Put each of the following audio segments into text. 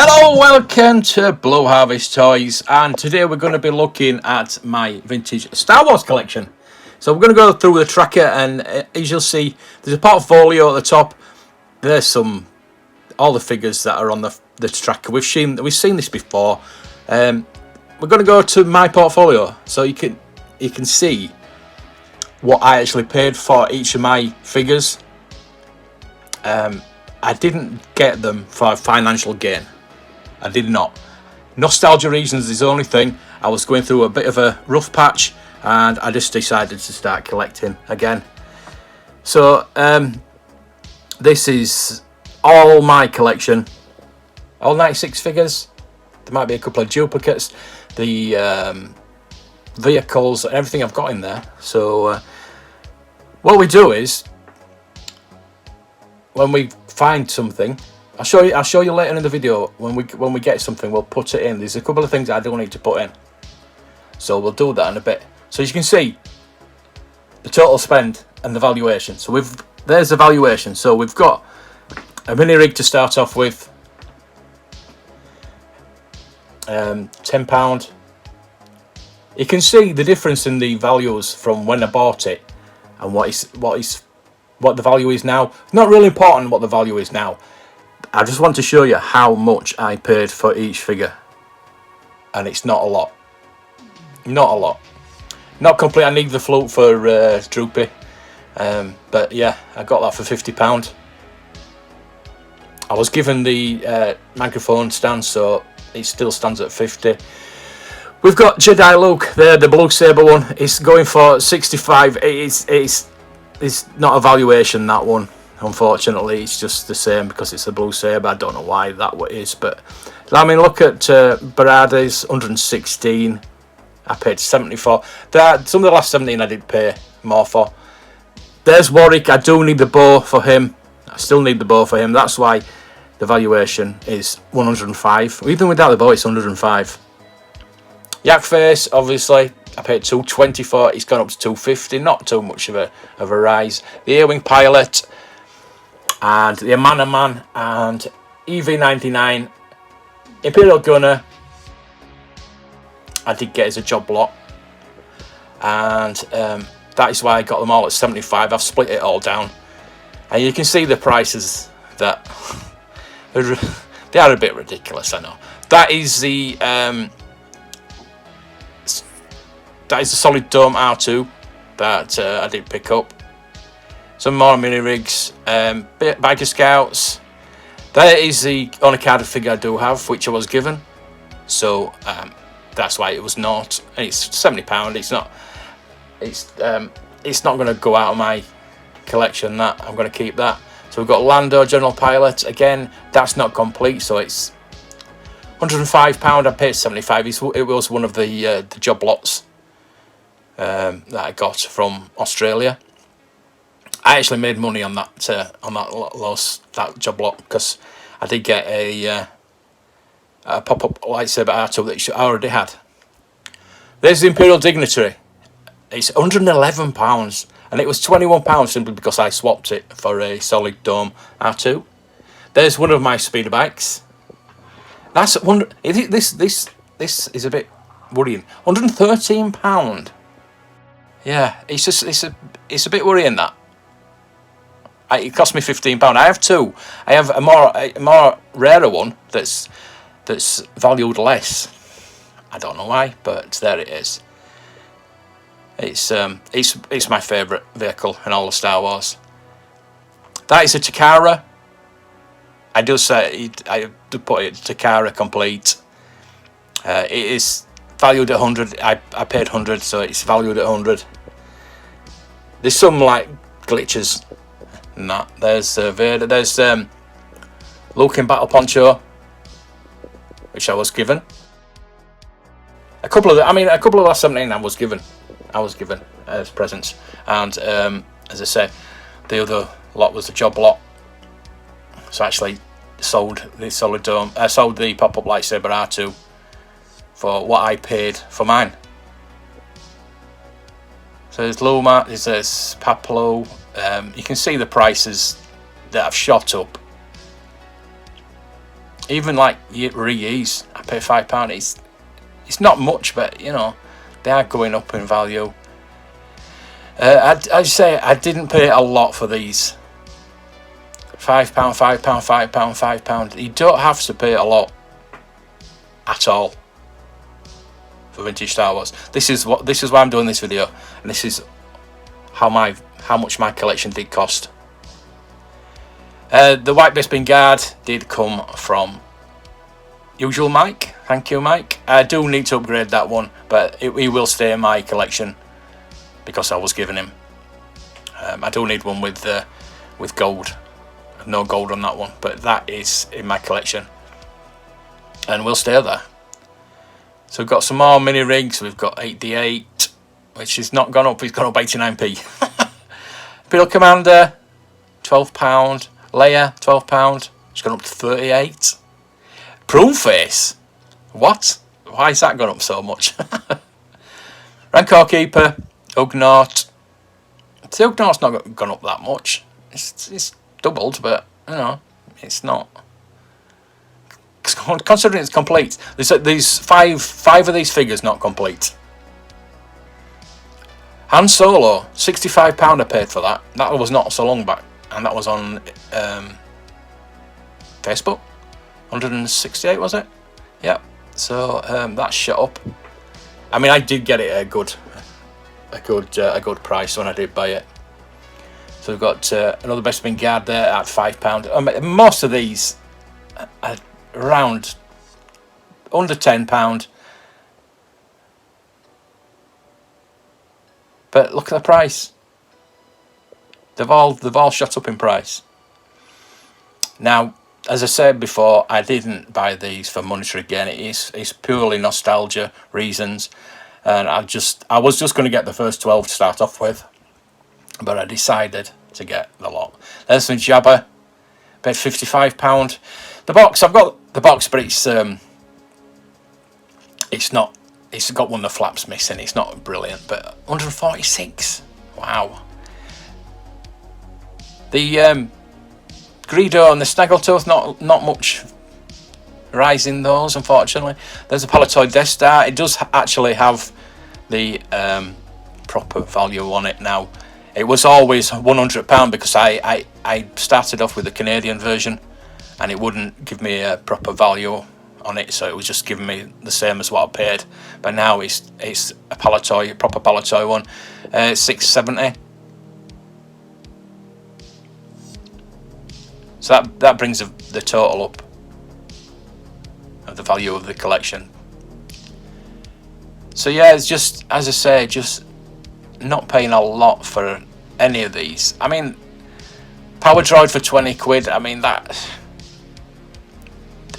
Hello, welcome to Blue Harvest Toys, and today we're going to be looking at my vintage Star Wars collection. So we're going to go through the tracker, and as you'll see, there's a portfolio at the top. There's all the figures that are on the tracker. We've seen this before. We're going to go to my portfolio, so you can see what I actually paid for each of my figures. I didn't get them for financial gain. I did not. Nostalgia reasons is the only thing. I was going through a bit of a rough patch, and I just decided to start collecting again. So this is all my collection, all 96 figures. There might be a couple of duplicates, the vehicles, everything I've got in there. So what we do is, when we find something, I'll show you later in the video. When we get something, we'll put it in. There's a couple of things I don't need to put in, so we'll do that in a bit. So as you can see, the total spend and the valuation. So there's the valuation. So we've got a mini rig to start off with, £10. You can see the difference in the values from when I bought it and what the value is now. Not really important what the value is now. I just want to show you how much I paid for each figure, and it's not a lot. Not a lot. Not complete. I need the float for Droopy, but yeah, I got that for £50. I was given the microphone stand, so it still stands at 50. We've got Jedi Luke there, the blue saber one. It's going for 65. It's not a valuation, that one. Unfortunately, it's just the same because it's a blue saber. I don't know why that is, but I mean, look at Barada's 116. I paid 74. Some of the last 17 I did pay more for. There's Warwick. I do need the bow for him. I still need the bow for him. That's why the valuation is 105. Even without the bow, it's 105. Yak Face, obviously, I paid 220 for it. It's gone up to 250. Not too much of a rise. The A-Wing Pilot and the Amana Man and EV99 Imperial Gunner. I did get as a job lot, and that is why I got them all at 75. I've split it all down, and you can see the prices that they are a bit ridiculous. I know. That is the Solid Dome R2 that I did pick up. Some more mini rigs, Biker Scouts. That is the only card figure I do have, which I was given. So that's why it was not. It's £70. It's not going to go out of my collection. That I'm going to keep that. So we've got Lando General Pilot. Again, that's not complete, so it's £105. I paid 75. It was one of the job lots that I got from Australia. I actually made money on that that job lot, because I did get a pop-up lightsaber R2 that I already had. There's the Imperial Dignitary. It's £111, and it was £21 simply because I swapped it for a Solid Dome R2. There's one of my speeder bikes. That's this is a bit worrying. £113. Yeah, it's a bit worrying that. It cost me £15. I have two. I have a more rarer one that's valued less. I don't know why, but there it is. It's my favourite vehicle in all of Star Wars. That is a Takara. I do put it Takara complete. It is valued at 100. I paid 100, so it's valued at 100. There's some like glitches. That there's Vader. There's Luke in Battle Poncho, which I was given. A couple of last 17 I was given as presents, and as I say, the other lot was the job lot. So I actually sold the Solid Dome. I sold the pop-up lightsaber R2 for what I paid for mine. So there's Luma, there's Paplo. You can see the prices that have shot up. Even like Rees, I pay £5. It's not much, but you know, they are going up in value. I'd say I didn't pay a lot for these. £5, £5, £5, £5. You don't have to pay a lot at all for vintage Star Wars. This is why I'm doing this video, and this is how much my collection did cost. The White Bespin Guard did come from Usual Mike. Thank you, Mike. I do need to upgrade that one, but he will stay in my collection because I was giving him. I do need one with gold. No gold on that one, but that is in my collection and we'll stay there. So we've got some more mini rigs. We've got 8D8, which has not gone up, it's gone up 89p. Imperial Commander, £12. Leia, £12. It's gone up to 38. Pruneface, what? Why has that gone up so much? Rancor Keeper, Ugnaught. The Ugnaught's not gone up that much. It's doubled, but you know, it's not. Considering it's complete, these five of these figures not complete. Han Solo, £65 I paid for that. That was not so long back, and that was on Facebook. 168 was it? Yeah. So that's shut up. I mean, I did get it at a good price when I did buy it. So we've got another Bespin Guard there at £5. Most of these are around under £10. But look at the price. They've all shot up in price. Now, as I said before, I didn't buy these for monetary gain. It's purely nostalgia reasons, and I was just going to get the first 12 to start off with, but I decided to get the lot. There's some Jabba, paid £55. The box, I've got the box, but it's not. It's got one of the flaps missing. It's not brilliant, but 146. Wow. The Greedo and the Snaggletooth, not much rise in those, unfortunately. There's a Palatoy Death Star. It does actually have the proper value on it now. It was always £100 because I started off with the Canadian version, and it wouldn't give me a proper value on it, so it was just giving me the same as what I paid. But now it's a Palatoy, a proper Palatoy one, £670. So that brings the total up of the value of the collection. So yeah, it's just, as I say, just not paying a lot for any of these. I mean, Power Droid for 20 quid, I mean, that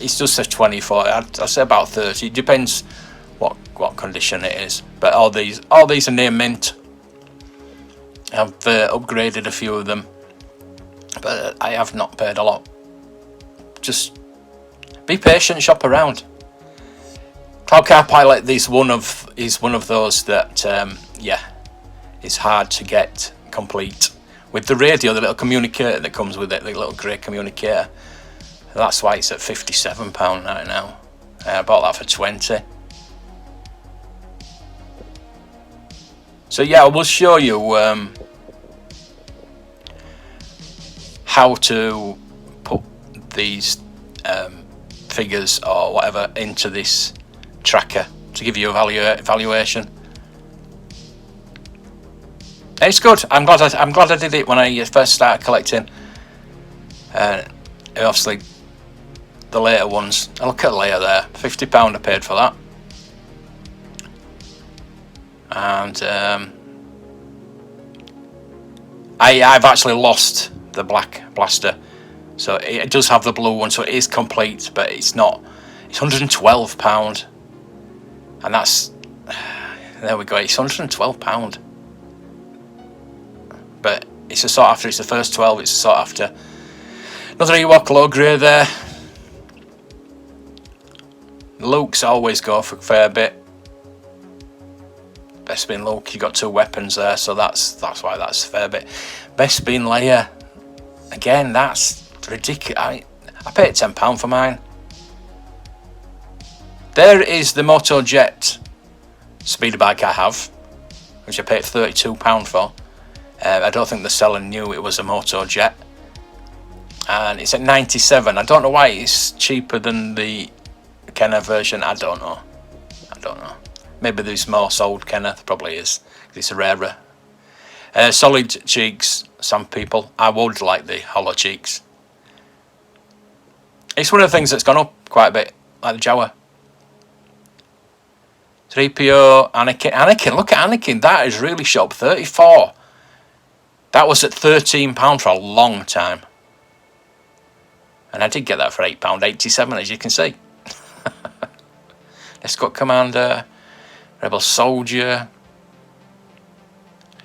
it just says 24. I'd say about 30. It depends what condition it is. But all these are near mint. I've upgraded a few of them, but I have not paid a lot. Just be patient, shop around. Cloud Car Pilot is one of those that it's hard to get complete. With the radio, the little communicator that comes with it, the little grey communicator, that's why it's at £57 right now. I bought that for 20. So yeah, I will show you how to put these figures or whatever into this tracker to give you a valuation. It's good. I'm glad I did it when I first started collecting. Obviously, the later ones. Look at Leia there. £50 I paid for that. And I've actually lost the black blaster, so it does have the blue one, so it is complete, but it's not. It's £112, and that's, there we go. It's £112. But it's a sought after. It's the first 12. It's a sought after. Another Ewok low grade there. Luke's always go for a fair bit. Bespin Luke, you got 2 weapons there, so that's why that's a fair bit. Bespin Leia, again, that's ridiculous. I paid £10 for mine. there is the MotoJet speeder bike I have, which I paid £32 for. I don't think the seller knew it was a MotoJet, and it's at 97. I don't know why it's cheaper than the Kenner version. I don't know. Maybe there's more sold Kenner. Probably is. It's a rarer. Solid cheeks. Some people. I would like the hollow cheeks. It's one of the things that's gone up quite a bit, like the Jawa. 3PO, Anakin. Look at Anakin. That is really shop. 34. That was at £13 for a long time. And I did get that for £8.87, as you can see. Descott Commander, Rebel Soldier.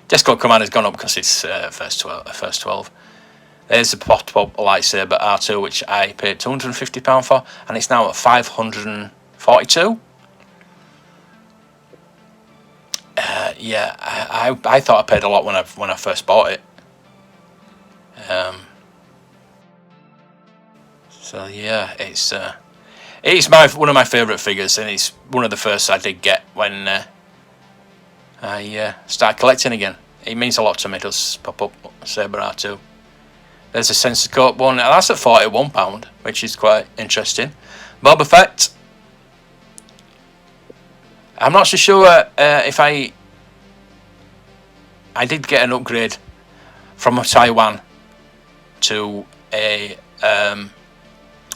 Descott Commander's gone up because it's first 12. There's the Pop Lightsaber R2, which I paid £250 for, and it's now at £542. Yeah, I thought I paid a lot when I first bought it. So yeah, it's one of my favourite figures, and it's one of the first I did get when I started collecting again. It means a lot to me. It does pop up Saber R2. There's a Sensicope one. That's at £41, which is quite interesting. Boba Fett. I'm not so sure if I did get an upgrade from a Taiwan to a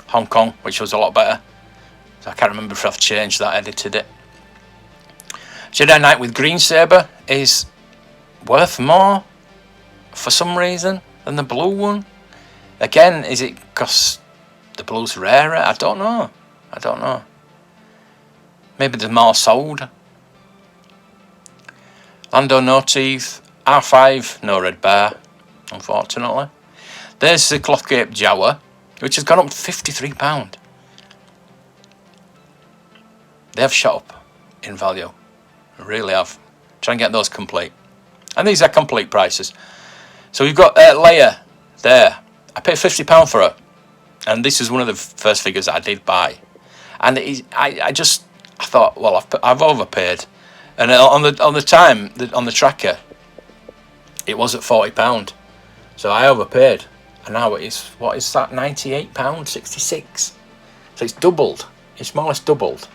Hong Kong, which was a lot better. So I can't remember if I've changed that, edited it. Jedi Knight with green saber is worth more for some reason than the blue one. Again, is it because the blue's rarer? I don't know. Maybe there's more sold. Lando no teeth. R5 no red bar, unfortunately. There's the cloth cape Jawa, which has gone up to £53. They have shot up in value. They really have. Try and get those complete. And these are complete prices. So we've got Leia there. I paid £50 for her. And this is one of the first figures I did buy. And I thought, well, I've overpaid. And on the tracker, it was at £40. So I overpaid. And now it is, what is that, £98.66. So it's doubled. It's more or less doubled.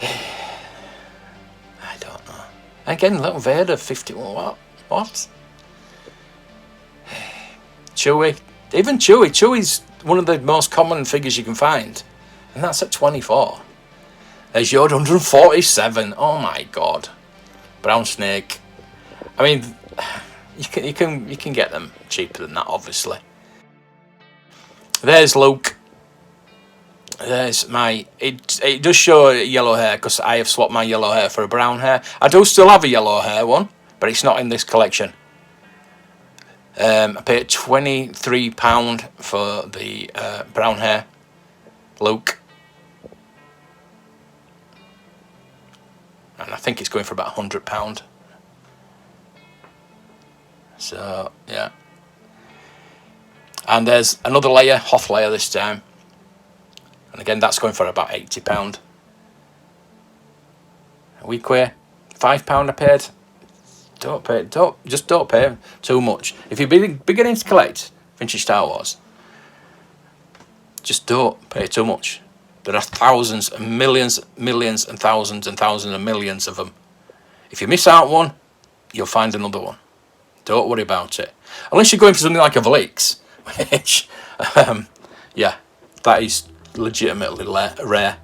I don't know. Again, little Vader, 51. What? Chewie. Even Chewie. Chewie's one of the most common figures you can find. And that's at 24. There's Yoda, 147. Oh my god. Brown Snake. I mean, you can get them cheaper than that, obviously. There's Luke. There's my... It does show yellow hair because I have swapped my yellow hair for a brown hair. I do still have a yellow hair one, but it's not in this collection. I paid £23 for the brown hair Luke. And I think it's going for about £100. So, yeah. And there's another layer, Hoth layer this time. And again, that's going for about £80. Weequay, £5 I paid. Don't pay too much. If you're beginning to collect vintage Star Wars, just don't pay too much. There are thousands and millions and thousands and millions of them. If you miss out one, you'll find another one. Don't worry about it. Unless you're going for something like a Valix, which, yeah, that is legitimately rare.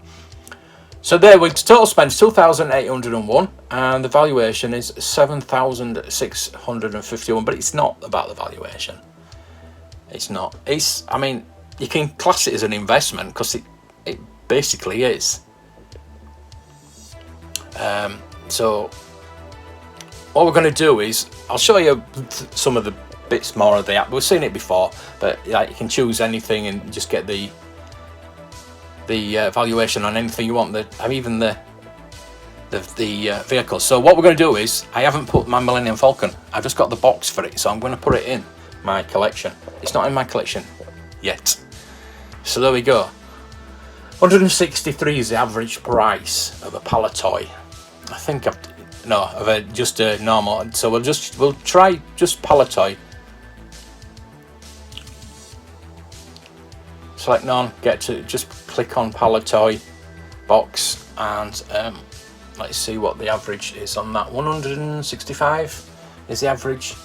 So there, we total spend 2,801, and the valuation is 7,651. But it's not about the valuation. It's not. I mean, you can class it as an investment because it basically is. So what we're going to do is I'll show you some of the bits more of the app. We've seen it before, but like, you can choose anything and just get the valuation on anything you want. Even the vehicle. So what we're going to do is, I haven't put my Millennium Falcon. I've just got the box for it, so I'm going to put it in my collection. It's not in my collection yet. So there we go. 163 is the average price of a Palitoy. I think just a normal. So we'll try just Palitoy. Select none. Just click on Palitoy box, and let's see what the average is on that. 165 is the average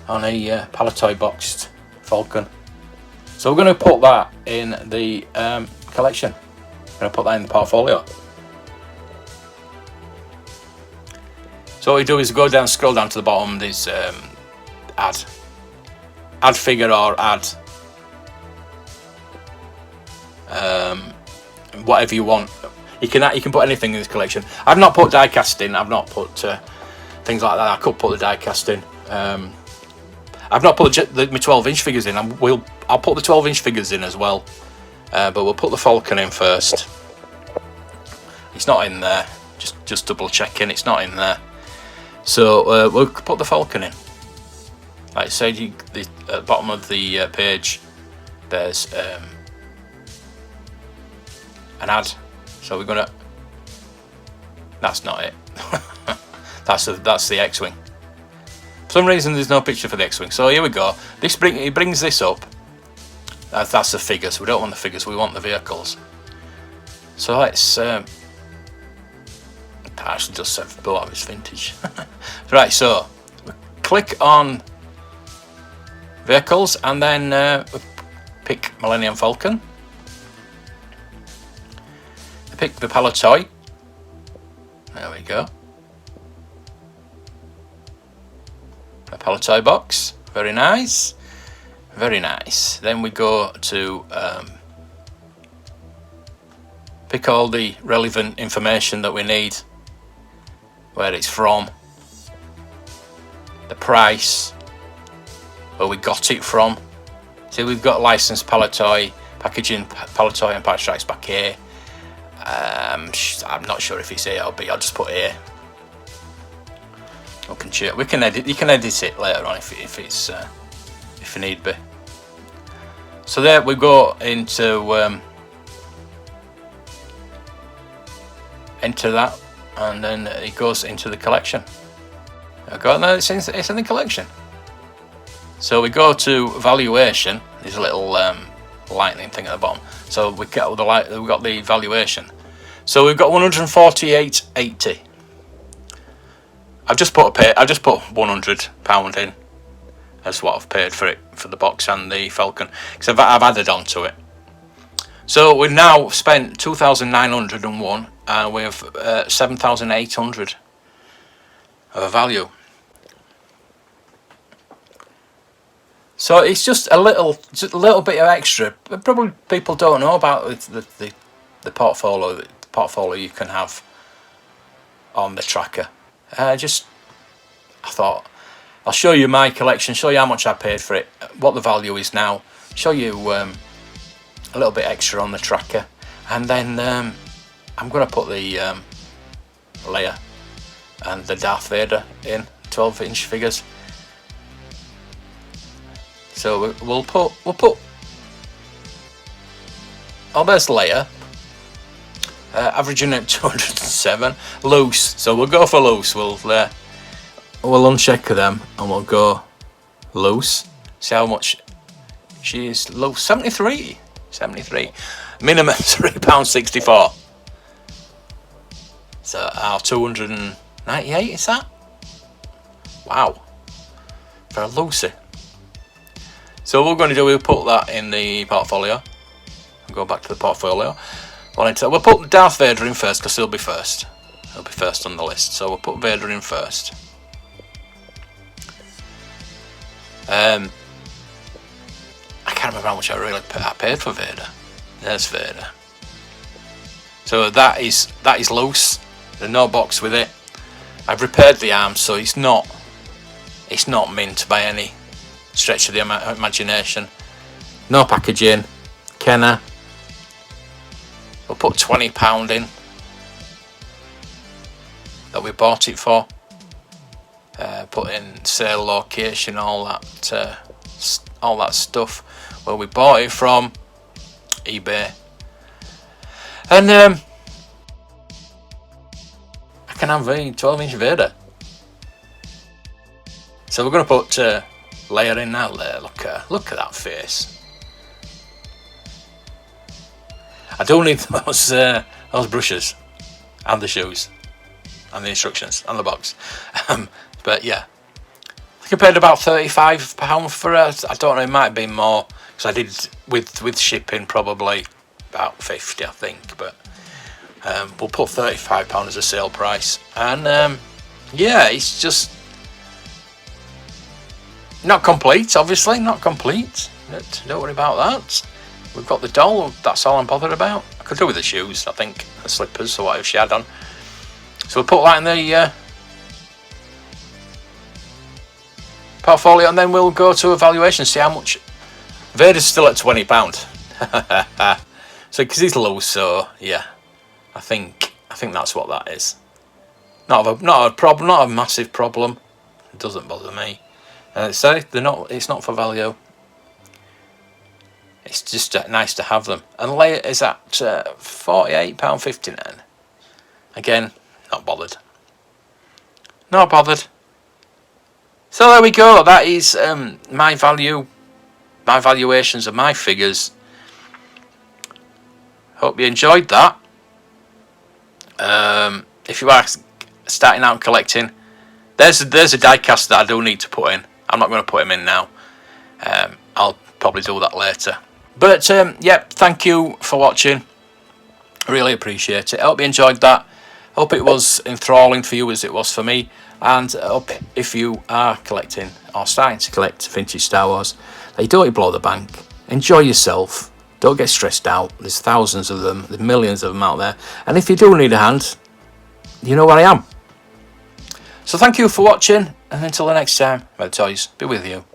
on a Palitoy boxed Falcon. So we're going to put that in the collection. We're going to put that in the portfolio. So what we do is go down, scroll down to the bottom. There's add figure or add whatever you want. You can put anything in this collection. I've not put die casting. I've not put things like that. I could put the die casting. I've not put my 12-inch figures in. I'll put the 12-inch figures in as well, but we'll put the Falcon in first. It's not in there. Just double checking. It's not in there. So we'll put the Falcon in. Like I said, at the bottom of the page, there's an ad. So we're gonna. That's not it. that's the X-wing. For some reason, there's no picture for the X-wing. So here we go. It brings this up. That's the figures. We don't want the figures. We want the vehicles. So let's. Actually, just said below it's vintage. Right. So we click on vehicles, and then we pick Millennium Falcon. Pick the Palitoy. There we go. The Palitoy box. Very nice. Very nice. Then we go to pick all the relevant information that we need. Where it's from. The price. Where we got it from. See, we've got licensed Palitoy, packaging Palitoy and patch tracks back here. I'm not sure if it's A or B. I'll just put A. We can edit. You can edit it later on if you need be. So there we go into that, and then it goes into the collection. It's in the collection. So we go to valuation. There's a little lightning thing at the bottom. So we got the valuation. So we've got 148.80. I've just put £100 in as what I've paid for it, for the box and the Falcon, because I've added on to it. So we've now spent 2,901, and we have 7,800 of a value. So it's just a little bit of extra. Probably people don't know about the portfolio you can have on the tracker. I thought I'll show you my collection, show you how much I paid for it, what the value is now, show you a little bit extra on the tracker, and then I'm going to put the Leia and the Darth Vader in 12-inch figures. So we'll put. Oh, there's Leia. Averaging at 207. Loose. So we'll go for loose. We'll uncheck them and we'll go loose. See how much she is loose. 73. Minimum £3.64. So our 298 is that? Wow. For a Lucy. So what we're going to do, we'll put that in the portfolio. I'll go back to the portfolio. We'll put Darth Vader in first because he'll be first. He'll be first on the list. So we'll put Vader in first. I can't remember how much I paid for Vader. There's Vader. So that is loose. There's no box with it. I've repaired the arms, so it's not mint by any stretch of the imagination. No packaging. Kenner. We'll put £20 in that we bought it for. Put in sale location, all that stuff. Where we bought it from, eBay. And I can have a 12-inch Vader. So we're going to put Leia in now. There, look at that face. I do need those brushes and the shoes and the instructions and the box. But yeah, I think I paid about £35 for it. I don't know, it might have been more because I did with shipping probably about 50, I think. But we'll put £35 as a sale price. And yeah, it's just not complete. Obviously, not complete. Don't worry about that. We've got the doll, that's all I'm bothered about. I could do with the shoes, I think, the slippers, or whatever she had on. So we'll put that in the portfolio, and then we'll go to evaluation, see how much. Vader's still at £20. So, because he's low, so yeah, I think that's what that is. Not a problem, not a massive problem. It doesn't bother me. So it's not for value. It's just nice to have them. And Leia is at £48.59. Again, not bothered. Not bothered. So there we go. That is my valuations of my figures. Hope you enjoyed that. If you are starting out collecting, there's a diecast that I do need to put in. I'm not going to put him in now. I'll probably do that later. But yeah, thank you for watching. Really appreciate it. I hope you enjoyed that. Hope it was enthralling for you as it was for me. And I hope if you are collecting or starting to collect vintage Star Wars, that you don't blow the bank. Enjoy yourself. Don't get stressed out. There's thousands of them. There's millions of them out there. And if you do need a hand, you know where I am. So thank you for watching. And until the next time, may the toys be with you.